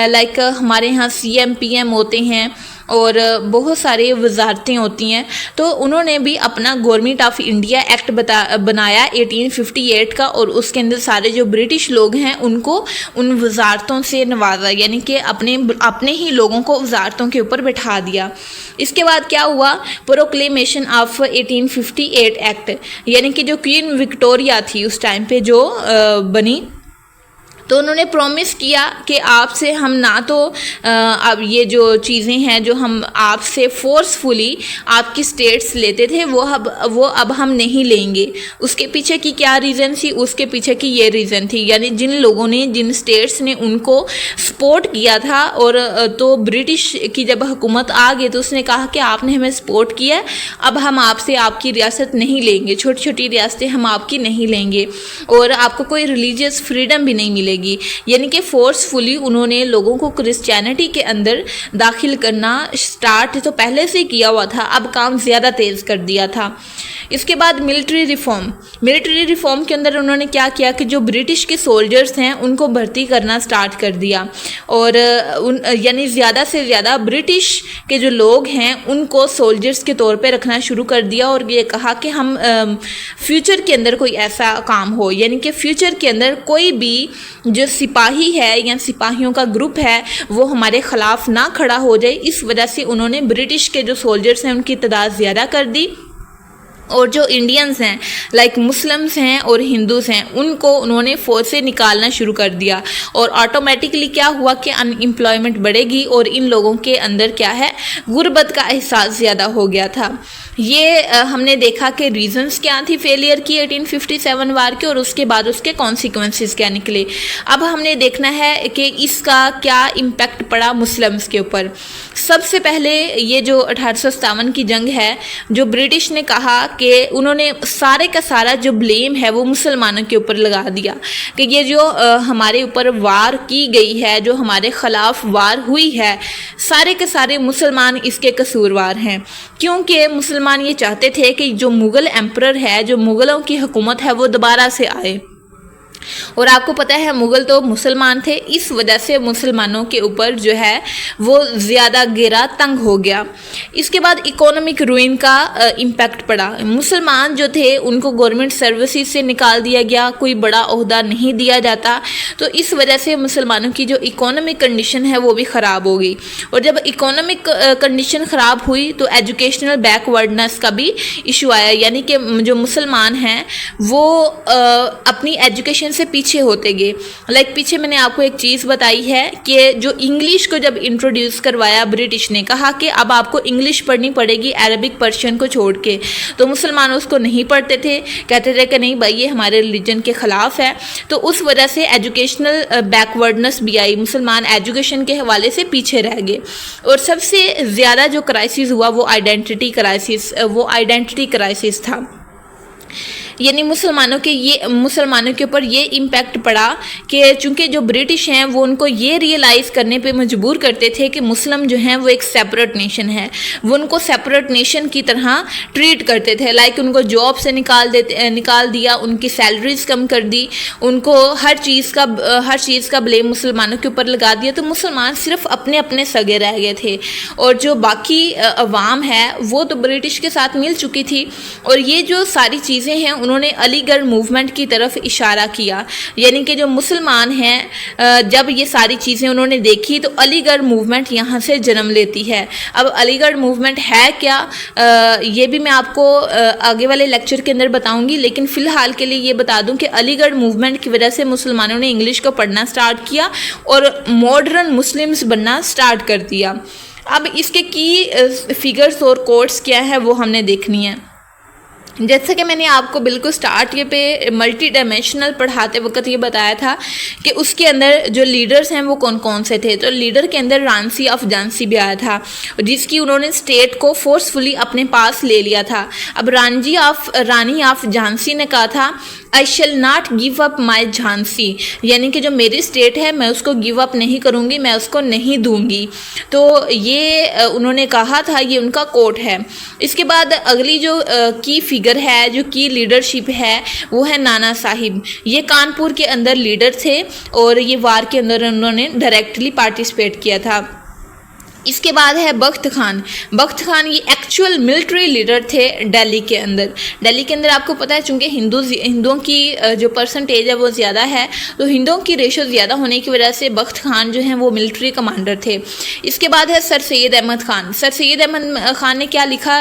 Speaker 1: लाइक हमारे यहाँ CM PM होते हैं और बहुत सारी वजारतें होती हैं। तो उन्होंने भी अपना गवर्नमेंट ऑफ इंडिया एक्ट बनाया 1858 का, और उसके अंदर सारे जो ब्रिटिश लोग हैं उनको उन वजारतों से नवाजा, यानी कि अपने ही लोगों को वजारतों के ऊपर बैठा दिया। इसके बाद क्या हुआ, प्रोक्लेमेशन ऑफ 1858 एक्ट, यानी कि जो क्वीन विक्टोरिया थी उस टाइम पे जो बनी, तो उन्होंने प्रॉमिस किया कि आपसे हम ना तो अब ये जो चीज़ें हैं जो हम आपसे फोर्सफुली आपकी स्टेट्स लेते थे वो अब हम नहीं लेंगे। उसके पीछे की क्या रीज़न थी, उसके पीछे की ये रीज़न थी, यानी जिन लोगों ने, जिन स्टेट्स ने उनको सपोर्ट किया था, और तो ब्रिटिश की जब हुकूमत आ गई तो उसने कहा कि आपने हमें सपोर्ट किया है, अब हम आपसे आपकी रियासत नहीं लेंगे, छोटी छोटी रियासतें हम आपकी नहीं लेंगे, और आपको कोई रिलीजियस फ्रीडम भी नहीं मिलेगी। यानी कि फोर्सफुली उन्होंने लोगों को क्रिश्चियनिटी के अंदर दाखिल करना स्टार्ट तो पहले से किया हुआ था, अब काम ज़्यादा तेज़ कर दिया था। इसके बाद मिलिट्री रिफॉर्म के अंदर उन्होंने क्या किया कि जो ब्रिटिश के सोल्जर्स हैं उनको भर्ती करना स्टार्ट कर दिया, और यानी ज़्यादा से ज़्यादा ब्रिटिश के जो लोग हैं उनको सोल्जर्स के तौर पे रखना शुरू कर दिया, और ये कहा कि हम फ्यूचर के अंदर कोई ऐसा काम हो, यानी कि फ्यूचर के अंदर कोई भी जो सिपाही है या सिपाहियों का ग्रुप है वो हमारे ख़िलाफ़ ना खड़ा हो जाए। इस वजह से उन्होंने ब्रिटिश के जो सोल्जर्स हैं उनकी तादाद ज़्यादा कर दी, और जो इंडियंस हैं लाइक मुस्लिम्स हैं और हिंदूस हैं उनको उन्होंने फौज से निकालना शुरू कर दिया, और ऑटोमेटिकली क्या हुआ कि अनएम्प्लॉयमेंट बढ़ेगी, और इन लोगों के अंदर क्या है, गुर्बत का एहसास ज़्यादा हो गया था। ये हमने देखा कि रीजंस क्या थी फेलियर की 1857 वार के, और उसके बाद उसके कॉन्सिक्वेंसेस क्या निकले। अब हमने देखना है कि इसका क्या इम्पैक्ट पड़ा मुस्लिम्स के ऊपर। सबसे पहले ये जो 1857 की जंग है, जो ब्रिटिश ने कहा कि उन्होंने सारे का सारा जो ब्लेम है वो मुसलमानों के ऊपर लगा दिया कि ये जो हमारे ऊपर वार की गई है, जो हमारे ख़िलाफ़ वार हुई है, सारे के सारे मुसलमान इसके कसूरवार हैं, क्योंकि मुसलमान मुसलमान ये चाहते थे कि जो मुग़ल एम्परर है, जो मुग़लों की हुकूमत है, वो दोबारा से आए। और आपको पता है मुग़ल तो मुसलमान थे, इस वजह से मुसलमानों के ऊपर जो है वो ज़्यादा घेरा तंग हो गया। इसके बाद इकोनॉमिक रूइन का इम्पैक्ट पड़ा। मुसलमान जो थे उनको गवर्नमेंट सर्विसेज से निकाल दिया गया, कोई बड़ा ओहदा नहीं दिया जाता, तो इस वजह से मुसलमानों की जो इकोनॉमिक कंडीशन है वो भी ख़राब हो गई। और जब इकोनॉमिक कंडीशन ख़राब हुई तो एजुकेशनल बैकवर्डनेस का भी इशू आया, यानी कि जो मुसलमान हैं वो अपनी एजुकेशन से पीछे होते गए। पीछे मैंने आपको एक चीज़ बताई है कि जो इंग्लिश को जब इंट्रोड्यूस करवाया ब्रिटिश ने, कहा कि अब आपको इंग्लिश पढ़नी पड़ेगी अरबिक पर्शियन को छोड़ के, तो मुसलमान उसको नहीं पढ़ते थे, कहते थे कि नहीं भाई ये हमारे रिलीजन के ख़िलाफ़ है। तो उस वजह से एजुकेशनल बैकवर्डनेस भी आई, मुसलमान एजुकेशन के हवाले से पीछे रह गए। और सबसे ज़्यादा जो क्राइसिस हुआ वो आइडेंटिटी क्राइसिस था, यानी मुसलमानों के ऊपर ये इम्पैक्ट पड़ा कि चूंकि जो ब्रिटिश हैं वो उनको ये रियलाइज़ करने पे मजबूर करते थे कि मुस्लिम जो हैं वो एक सेपरेट नेशन है, वो उनको सेपरेट नेशन की तरह ट्रीट करते थे। उनको जॉब से निकाल दिया, उनकी सैलरीज कम कर दी, उनको हर चीज़ का ब्लेम मुसलमानों के ऊपर लगा दिया। तो मुसलमान सिर्फ अपने अपने सगे रह गए थे और जो बाकी अवाम है वो तो ब्रिटिश के साथ मिल चुकी थी। और ये जो सारी चीज़ें हैं उन्होंने अलीगढ़ मूवमेंट की तरफ इशारा किया, यानी कि जो मुसलमान हैं जब ये सारी चीज़ें उन्होंने देखी तो अलीगढ़ मूवमेंट यहाँ से जन्म लेती है। अब अलीगढ़ मूवमेंट है क्या ये भी मैं आपको आगे वाले लेक्चर के अंदर बताऊंगी, लेकिन फ़िलहाल के लिए ये बता दूं कि अलीगढ़ मूवमेंट की वजह से मुसलमानों ने इंग्लिश को पढ़ना स्टार्ट किया और मॉडर्न मुस्लिम्स बनना स्टार्ट कर दिया। अब इसके की फिगर्स और कोट्स क्या है वो हमने देखनी है। जैसा कि मैंने आपको बिल्कुल स्टार्ट ये पे मल्टी डायमेंशनल पढ़ाते वक्त ये बताया था कि उसके अंदर जो लीडर्स हैं वो कौन कौन से थे, तो लीडर के अंदर रांसी ऑफ झांसी भी आया था, जिसकी उन्होंने स्टेट को फोर्सफुली अपने पास ले लिया था। अब रानी ऑफ झांसी ने कहा था I shall not give up my Jhansi, यानी कि जो मेरी स्टेट है मैं उसको गिव अप नहीं करूँगी, मैं उसको नहीं दूंगी। तो ये उन्होंने कहा था, ये उनका कोट है। इसके बाद अगली जो की फिगर है, जो की लीडरशिप है वो है नाना साहिब। ये कानपुर के अंदर लीडर थे और ये वार के अंदर उन्होंने डायरेक्टली पार्टिसिपेट किया था। इसके बाद है बख्त खान ये एक्चुअल मिलिट्री लीडर थे दिल्ली के अंदर आपको पता है चूँकि हिंदुओं की जो परसेंटेज है वो ज़्यादा है, तो हिंदुओं की रेशो ज़्यादा होने की वजह से बख्त खान जो हैं वो मिलिट्री कमांडर थे। इसके बाद है सर सैयद अहमद खान ने क्या लिखा,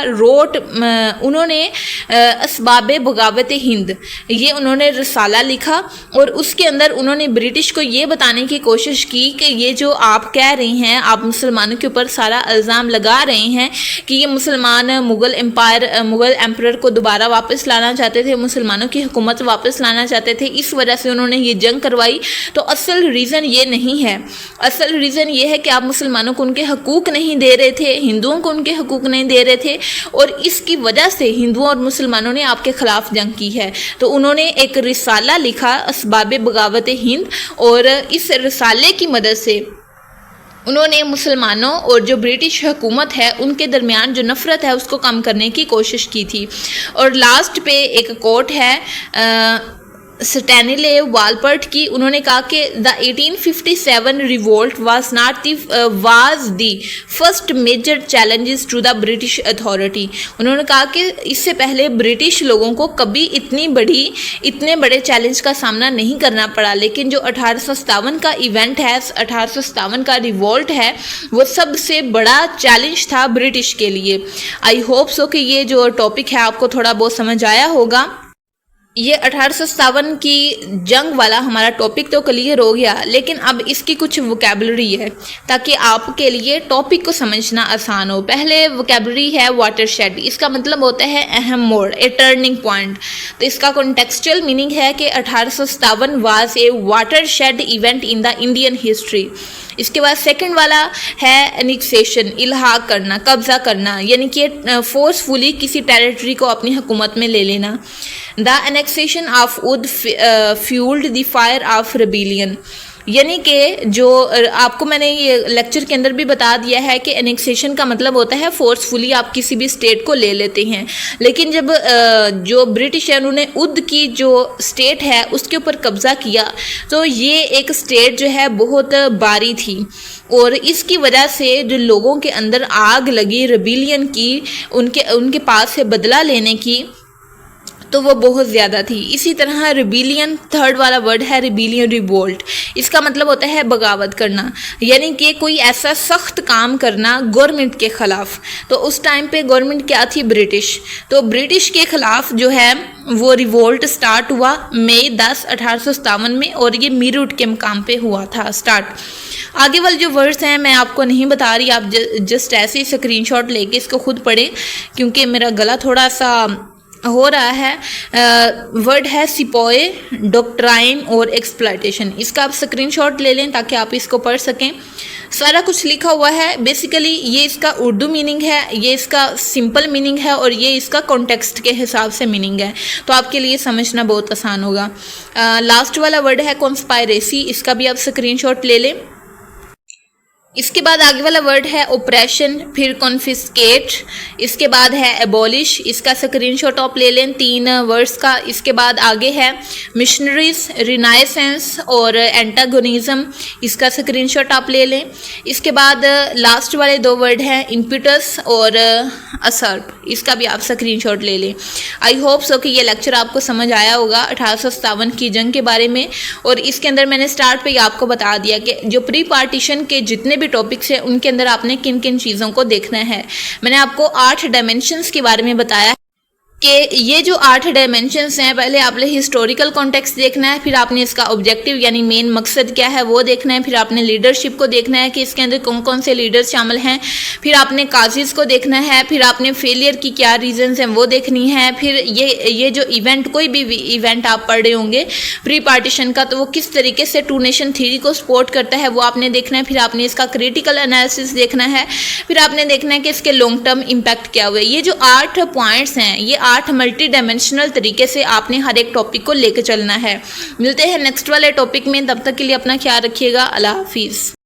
Speaker 1: उन्होंने असबाब बगावत हिंद, ये उन्होंने रसाला लिखा और उसके अंदर उन्होंने ब्रिटिश को ये बताने की कोशिश की कि ये जो आप कह रही हैं, आप मुसलमानों के ऊपर सारा इल्ज़ाम लगा रहे हैं कि ये मुसलमान मुग़ल एम्परर को दोबारा वापस लाना चाहते थे, मुसलमानों की हुकूमत वापस लाना चाहते थे, इस वजह से उन्होंने ये जंग करवाई। तो असल रीज़न ये नहीं है, असल रीज़न ये है कि आप मुसलमानों को उनके हकूक़ नहीं दे रहे थे, हिंदुओं को उनके हकूक़ नहीं दे रहे थे और इसकी वजह से हिंदुओं और मुसलमानों ने आपके ख़िलाफ़ जंग की है। तो उन्होंने एक रिसाला लिखा असबाब बगावत हिंद और इस रिसाले की मदद से उन्होंने मुसलमानों और जो ब्रिटिश हुकूमत है उनके दरमियान जो नफ़रत है उसको कम करने की कोशिश की थी। और लास्ट पे एक कोट है स्टैनिले वालपर्ट की, उन्होंने कहा कि the 1857 revolt was the first major challenges to the British authority. उन्होंने कहा कि इससे पहले ब्रिटिश लोगों को कभी इतने बड़े चैलेंज का सामना नहीं करना पड़ा, लेकिन जो 1857 का इवेंट है, 1857 का रिवोल्ट है, वो सबसे बड़ा चैलेंज था ब्रिटिश के लिए। आई होप सो कि ये जो टॉपिक है आपको थोड़ा बहुत समझ आया होगा। ये 1857 की जंग वाला हमारा टॉपिक तो क्लियर हो गया, लेकिन अब इसकी कुछ वोकैबुलरी है ताकि आपके लिए टॉपिक को समझना आसान हो। पहले वोकैबुलरी है वाटरशेड, इसका मतलब होता है अहम मोड़, ए टर्निंग पॉइंट। तो इसका कॉन्टेक्सचुअल मीनिंग है कि 1857 was a watershed event in the Indian history. इसके बाद सेकंड वाला है एनेक्सेशन, इल्हाक करना, कब्जा करना, यानी कि फोर्सफुली किसी टेरिटरी को अपनी हुकूमत में ले लेना। The annexation of ud fuelled the fire of rebellion, यानी कि जो आपको मैंने ये लेक्चर के अंदर भी बता दिया है कि एनेक्सेशन का मतलब होता है फोर्सफुली आप किसी भी स्टेट को ले लेते हैं। लेकिन जब जो ब्रिटिश है उन्होंने उद की जो स्टेट है उसके ऊपर कब्जा किया तो ये एक स्टेट जो है बहुत बारी थी और इसकी वजह से जो लोगों के अंदर आग लगी रिबेलियन की, उनके पास से बदला लेने की, तो वो बहुत ज़्यादा थी। इसी तरह रिबेलियन थर्ड वाला वर्ड है रिबेलियन, रिवोल्ट। इसका मतलब होता है बगावत करना, यानी कि कोई ऐसा सख्त काम करना गवर्नमेंट के ख़िलाफ़। तो उस टाइम पे गवर्नमेंट क्या थी? ब्रिटिश। तो ब्रिटिश के ख़िलाफ़ जो है वो रिवोल्ट स्टार्ट हुआ मई 10, 1857 में और ये मीरठ के मकाम पे हुआ था स्टार्ट। आगे वाले जो वर्ड्स हैं मैं आपको नहीं बता रही, आप जस्ट ऐसे ही स्क्रीनशॉट लेके इसको खुद पढ़ें क्योंकि मेरा गला थोड़ा सा हो रहा है। वर्ड है सिपोए, डॉक्ट्राइन और एक्सप्लॉयटेशन। इसका आप स्क्रीनशॉट ले लें ताकि आप इसको पढ़ सकें। सारा कुछ लिखा हुआ है। बेसिकली ये इसका उर्दू मीनिंग है, ये इसका सिंपल मीनिंग है और ये इसका कॉन्टेक्स्ट के हिसाब से मीनिंग है, तो आपके लिए समझना बहुत आसान होगा। लास्ट वाला वर्ड है कॉन्स्पायरेसी, इसका भी आप स्क्रीनशॉट ले लें। इसके बाद आगे वाला वर्ड है ओप्रेशन, फिर कॉन्फिस्केट, इसके बाद है एबॉलिश, इसका स्क्रीनशॉट आप ले लें 3 वर्ड्स का। इसके बाद आगे है मिशनरीज, रिनाइसेंस और एंटागोनिज्म, इसका स्क्रीनशॉट आप ले लें। इसके बाद लास्ट वाले 2 वर्ड हैं इम्पिटस और असर्प, इसका भी आप स्क्रीनशॉट ले लें। आई होप सो कि ये लेक्चर आपको समझ आया होगा 1857 की जंग के बारे में। और इसके अंदर मैंने स्टार्ट पे ही आपको बता दिया कि जो प्री पार्टीशन के जितने भी टॉपिक्स हैं उनके अंदर आपने किन किन चीज़ों को देखना है। मैंने आपको 8 डायमेंशंस के बारे में बताया कि ये जो 8 डायमेंशंस हैं, पहले आपने हिस्टोरिकल कॉन्टेक्स्ट देखना है, फिर आपने इसका ऑब्जेक्टिव यानी मेन मकसद क्या है वो देखना है, फिर आपने लीडरशिप को देखना है कि इसके अंदर कौन कौन से लीडर्स शामिल हैं, फिर आपने काजिज़ को देखना है, फिर आपने फेलियर की क्या रीजंस हैं वो देखनी है, फिर ये जो इवेंट, कोई भी इवेंट आप पढ़ रहे होंगे प्री पार्टीशन का, तो वो किस तरीके से 2 नेशन थ्योरी को सपोर्ट करता है वो आपने देखना है, फिर आपने इसका क्रिटिकल एनालिसिस देखना है, फिर आपने देखना है कि इसके लॉन्ग टर्म इम्पैक्ट क्या हुए। ये जो 8 पॉइंट्स हैं, ये 8 मल्टी डायमेंशनल तरीके से आपने हर एक टॉपिक को लेकर चलना है। मिलते हैं नेक्स्ट वाले टॉपिक में, तब तक के लिए अपना ख्याल रखिएगा। अल्लाह हाफिज़।